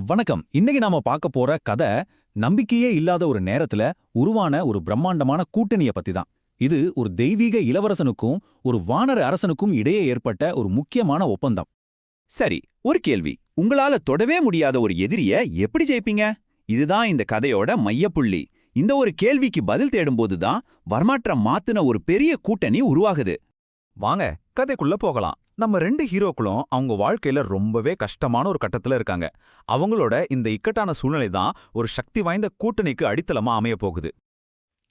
வணக்கம். இன்னைக்கு நாம பார்க்க போற கதை நம்பிக்கையே இல்லாத ஒரு நேரத்துல உருவான ஒரு பிரம்மாண்டமான கூட்டணிய பத்தி தான். இது ஒரு தெய்வீக இளவரசனுக்கும் ஒரு வானர அரசனுக்கும் இடையே ஏற்பட்ட ஒரு முக்கியமான ஒப்பந்தம். சரி, ஒரு கேள்வி. உங்களால தொடவே முடியாத ஒரு எதிரிய எப்படி ஜெயிப்பீங்க? இதுதான் இந்த கதையோட மையப்புள்ளி. இந்த ஒரு கேள்விக்கு பதில் தேடும்போது தான் வரமாற்றம் மாத்துன ஒரு பெரிய கூட்டணி உருவாகுது. வாங்க கதைக்குள்ள போகலாம். நம்ம ரெண்டு ஹீரோக்களும் அவங்க வாழ்க்கையில ரொம்பவே கஷ்டமான ஒரு கட்டத்துல இருக்காங்க. அவங்களோட இந்த இக்கட்டான சூழ்நிலை தான் ஒரு சக்தி வாய்ந்த கூட்டணிக்கு அடித்தளமா அமைய போகுது.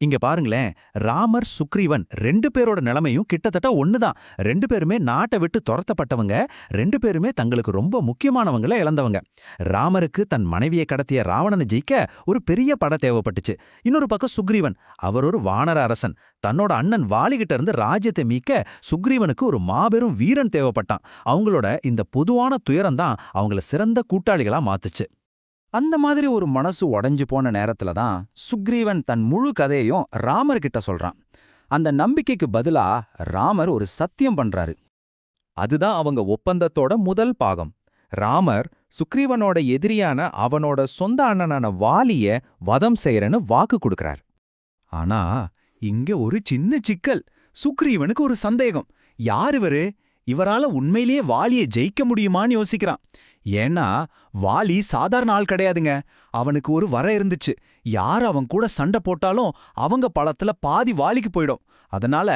இங்க பாருங்களேன், ராமர் சுக்ரீவன் ரெண்டு பேரோட நிலைமையும் கிட்டத்தட்ட ஒண்ணுதான். ரெண்டு பேருமே நாட்டை விட்டு துரத்தப்பட்டவங்க. ரெண்டு பேருமே தங்களுக்கு ரொம்ப முக்கியமானவங்கள இழந்தவங்க. ராமருக்கு தன் மனைவியை கடத்திய ராவணனை ஜெயிக்க ஒரு பெரிய படை தேவைப்பட்டுச்சு. இன்னொரு பக்கம் சுக்ரீவன், அவர் ஒரு வானர அரசன். தன்னோட அண்ணன் வாலிகிட்ட இருந்து ராஜ்யத்தை மீட்க சுக்ரீவனுக்கு ஒரு மாபெரும் வீரன் தேவைப்பட்டான். அவங்களோட இந்த பொதுவான துயரம் தான் அவங்கள சிறந்த கூட்டாளிகளா மாத்துச்சு. அந்த மாதிரி ஒரு மனசு உடைஞ்சு போன நேரத்துல தான் சுக்ரீவன் தன் முழு கதையையும் ராமர்கிட்ட சொல்றான். அந்த நம்பிக்கைக்கு பதிலா ராமர் ஒரு சத்தியம் பண்றாரு. அதுதான் அவங்க ஒப்பந்தத்தோட முதல் பாகம். ராமர் சுக்ரீவனோட எதிரியான அவனோட சொந்த அண்ணனான வாலிய வதம் செய்யறன்னு வாக்கு கொடுக்கறார். ஆனா இங்க ஒரு சின்ன சிக்கல். சுக்ரீவனுக்கு ஒரு சந்தேகம். யார் இவரு? இவரால உண்மையிலேயே வாலியை ஜெயிக்க முடியுமான்னு யோசிக்கிறான். ஏன்னா வாலி சாதாரண ஆள் கிடையாதுங்க. அவனுக்கு ஒரு வர இருந்துச்சு. யார் அவன் கூட சண்டை போட்டாலும் அவங்க பலத்துல பாதி வாலிக்கு போயிடும். அதனால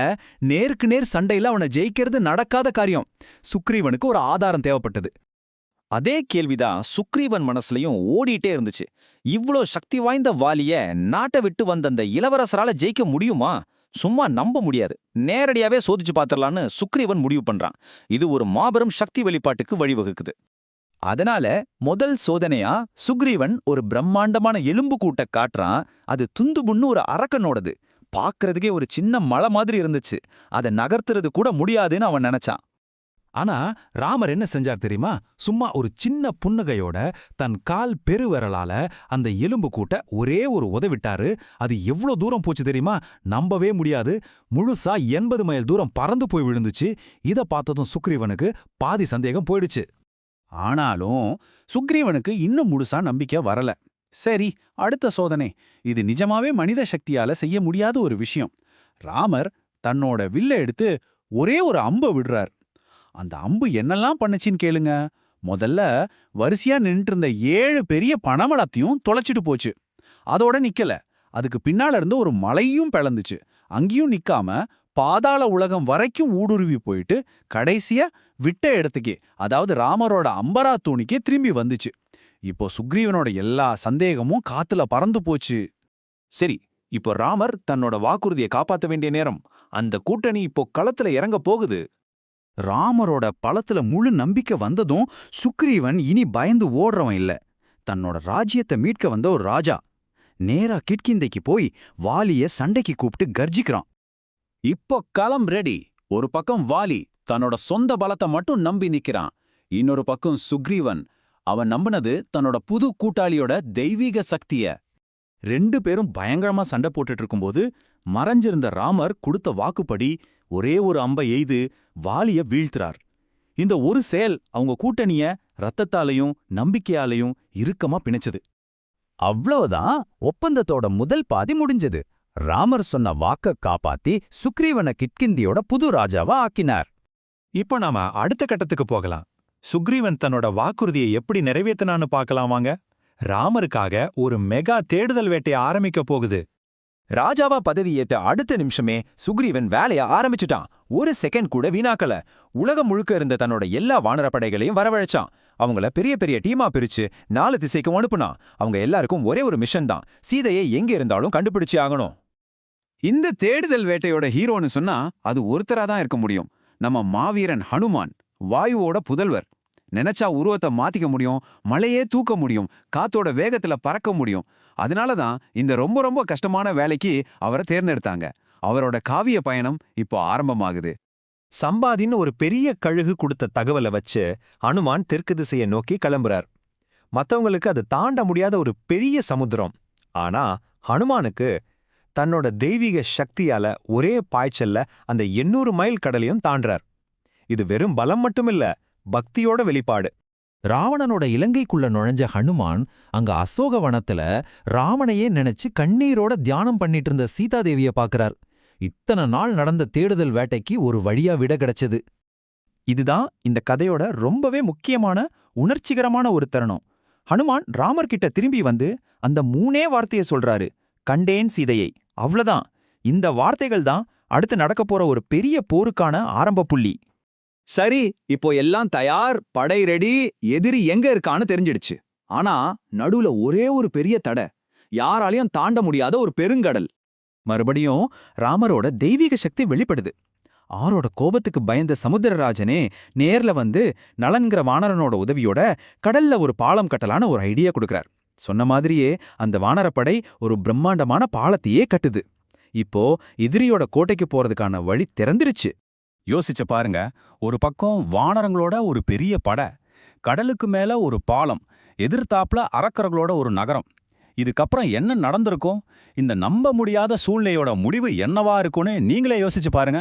நேருக்கு நேர் சண்டையில அவனை ஜெயிக்கிறது நடக்காத காரியம். சுக்ரீவனுக்கு ஒரு ஆதாரம் தேவைப்பட்டது. அதே கேள்விதான் சுக்ரீவன் மனசுலயும் ஓடிட்டே இருந்துச்சு. இவ்ளோ சக்தி வாய்ந்த வாலிய நாட்டை விட்டு வந்த அந்த இளவரசரால ஜெயிக்க முடியுமா? சும்மா நம்ப முடியாது. நேரடியாவே சோதிச்சு பாத்திரலான்னு சுக்ரீவன் முடிவு பண்றான். இது ஒரு மாபெரும் சக்தி வெளிப்பாட்டுக்கு வழிவகுக்குது. அதனால முதல் சோதனையா சுக்ரீவன் ஒரு பிரம்மாண்டமான எலும்பு கூட்ட காட்டுறான். அது துந்துபுன்னு ஒரு அரக்கனோடது. பாக்குறதுக்கே ஒரு சின்ன மலை மாதிரி இருந்துச்சு. அதை நகர்த்துறது கூட முடியாதுன்னு அவன் நினைச்சான். ஆனா ராமர் என்ன செஞ்சார் தெரியுமா? சும்மா ஒரு சின்ன புன்னகையோட தன் கால் பெருவிரலால அந்த எலும்பு கூட்ட ஒரே ஒரு உதவிட்டாரு. அது எவ்வளவு தூரம் போச்சு தெரியுமா? நம்பவே முடியாது. முழுசா 80 மைல் தூரம் பறந்து போய் விழுந்துச்சு. இத பார்த்ததும் சுக்ரீவனுக்கு பாதி சந்தேகம் போயிடுச்சு. ஆனாலும் சுக்ரீவனுக்கு இன்னும் முழுசா நம்பிக்கை வரல. சரி, அடுத்த சோதனை. இது நிஜமாவே மனித சக்தியால செய்ய முடியாத ஒரு விஷயம். ராமர் தன்னோட வில்ல எடுத்து ஒரே ஒரு அம்ப விடுறார். அந்த அம்பு என்னெல்லாம் பண்ணுச்சின்னு கேளுங்க. முதல்ல வரிசையா நின்றுட்டு இருந்த 7 பெரிய பனமரத்தையும் தொலைச்சிட்டு போச்சு. அதோட நிக்கல. அதுக்கு பின்னால இருந்து ஒரு மலையும் பிளந்துச்சு. அங்கேயும் நிக்காம பாதாள உலகம் வரைக்கும் ஊடுருவி போயிட்டு கடைசியா விட்ட இடத்துக்கே, அதாவது ராமரோட அம்பரா தூணிக்கே திரும்பி வந்துச்சு. இப்போ சுக்ரீவனோட எல்லா சந்தேகமும் காத்துல பறந்து போச்சு. சரி, இப்போ ராமர் தன்னோட வாக்குறுதியை காப்பாத்த வேண்டிய நேரம். அந்த கூட்டணி இப்போ களத்துல இறங்க போகுது. ராமரோட பலத்துல முழு நம்பிக்கை வந்ததும் சுக்ரீவன் இனி பயந்து ஓடுறவன் இல்ல. தன்னோட ராஜ்யத்தை மீட்க வந்த ஒரு ராஜா. நேரா கிட்கிந்தைக்கு போய் வாலிய சண்டைக்கு கூப்பிட்டு கர்ஜிக்கிறான். இப்போ களம் ரெடி. ஒரு பக்கம் வாலி தன்னோட சொந்த பலத்தை மட்டும் நம்பி நிக்கிறான். இன்னொரு பக்கம் சுக்ரீவன். அவன் நம்பினது தன்னோட புது கூட்டாளியோட தெய்வீக சக்திய. ரெண்டு பேரும் பயங்கரமா சண்டை போட்டுட்டு இருக்கும்போது மறைஞ்சிருந்த ராமர் கொடுத்த வாக்குப்படி ஒரே ஒரு அம்பை எய்து வாலிய வீழ்த்துறார். இந்த ஒரு செயல் அவங்க கூட்டணிய ரத்தத்தாலையும் நம்பிக்கையாலையும் இறுக்கமா பிணைச்சது. அவ்வளவுதான். ஒப்பந்தத்தோட முதல் பாதி முடிஞ்சது. ராமர் சொன்ன வாக்க காப்பாத்தி சுக்ரீவனை கிட்கிந்தியோட புது ராஜாவா ஆக்கினார். இப்போ நாம அடுத்த கட்டத்துக்கு போகலாம். சுக்ரீவன் தன்னோட வாக்குறுதியை எப்படி நிறைவேத்தினான்னு பார்க்கலாம் வாங்க. ராமருக்காக ஒரு மெகா தேடுதல் வேட்டையை ஆரம்பிக்க போகுது. ராஜாவா பதவி ஏற்ற அடுத்த நிமிஷமே சுக்ரீவன் வேலைய ஆரம்பிச்சுட்டான். ஒரு செகண்ட் கூட வீணாக்கல. உலகம் முழுக்க இருந்த தன்னோட எல்லா வானரப்படைகளையும் வரவழைச்சான். அவங்கள பெரிய பெரிய டீமா பிரிச்சு 4 திசைக்கும் அனுப்புனான். அவங்க எல்லாருக்கும் ஒரே ஒரு மிஷன் தான். சீதையை எங்க இருந்தாலும் கண்டுபிடிச்சு ஆகணும். இந்த தேடுதல் வேட்டையோட ஹீரோன்னு சொன்னா அது ஒருத்தரா தான் இருக்க முடியும். நம்ம மாவீரன் ஹனுமான், வாயுவோட புதல்வர். நினைச்சா உருவத்தை மாத்திக்க முடியும், மலையே தூக்க முடியும், காத்தோட வேகத்துல பறக்க முடியும். அதனாலதான் இந்த ரொம்ப ரொம்ப கஷ்டமான வேலைக்கு அவரை தேர்ந்தெடுத்தாங்க. அவரோட காவிய பயணம் இப்போ ஆரம்பமாகுது. சம்பாதின்னு ஒரு பெரிய கழுகு கொடுத்த தகவலை வச்சு ஹனுமான் தெற்கு திசையை நோக்கி கிளம்புறார். மத்தவங்களுக்கு அது தாண்ட முடியாத ஒரு பெரிய சமுத்திரம். ஆனா ஹனுமானுக்கு தன்னோட தெய்வீக சக்தியால ஒரே பாய்ச்சல்ல அந்த 800 மைல் கடலையும் தாண்டார். இது வெறும் பலம் மட்டுமில்ல, பக்தியோட வெளிப்பாடு. ராவணனோட இலங்கைக்குள்ள நுழைஞ்ச ஹனுமான் அங்க அசோக வனத்துல ராமனையே நினைச்சு கண்ணீரோட தியானம் பண்ணிட்டு இருந்த சீதாதேவிய பாக்குறார். இத்தனை நாள் நடந்த தேடுதல் வேட்டைக்கு ஒரு வழியா விட கிடைச்சது. இதுதான் இந்த கதையோட ரொம்பவே முக்கியமான உணர்ச்சிகரமான ஒரு தருணம். ஹனுமான் ராமர் கிட்ட திரும்பி வந்து அந்த 3 வார்த்தையை சொல்றாரு, கண்டேன் சீதையை. அவ்வளவுதான். இந்த வார்த்தைகள் தான் அடுத்து நடக்கப் போற ஒரு பெரிய போருக்கான ஆரம்ப புள்ளி. சரி, இப்போ எல்லாம் தயார், படை ரெடி, எதிரி எங்க இருக்கான்னு தெரிஞ்சிடுச்சு. ஆனா நடுவுல ஒரே ஒரு பெரிய தடை, யாராலையும் தாண்ட முடியாத ஒரு பெருங்கடல். மறுபடியும் ராமரோட தெய்வீக சக்தி வெளிப்படுது. ஆரோட கோபத்துக்கு பயந்த சமுத்திரராஜனே நேர்ல வந்து நலன்கிற வானரனோட உதவியோட கடல்ல ஒரு பாலம் கட்டலான்னு ஒரு ஐடியா கொடுக்கறார். சொன்ன மாதிரியே அந்த வானரப்படை ஒரு பிரம்மாண்டமான பாலத்தையே கட்டுது. இப்போ எதிரியோட கோட்டைக்கு போறதுக்கான வழி திறந்துருச்சு. யோசிச்சு பாருங்க, ஒரு பக்கம் வானரங்களோட ஒரு பெரிய படை, கடலுக்கு மேல ஒரு பாலம், எதிர்த்தாப்புல அரக்கர்களோட ஒரு நகரம். இதுக்கப்புறம் என்ன நடந்திருக்கும்? இந்த நம்ப முடியாத சூழ்நிலையோட முடிவு என்னவா இருக்கும்னு நீங்களே யோசிச்சு பாருங்க.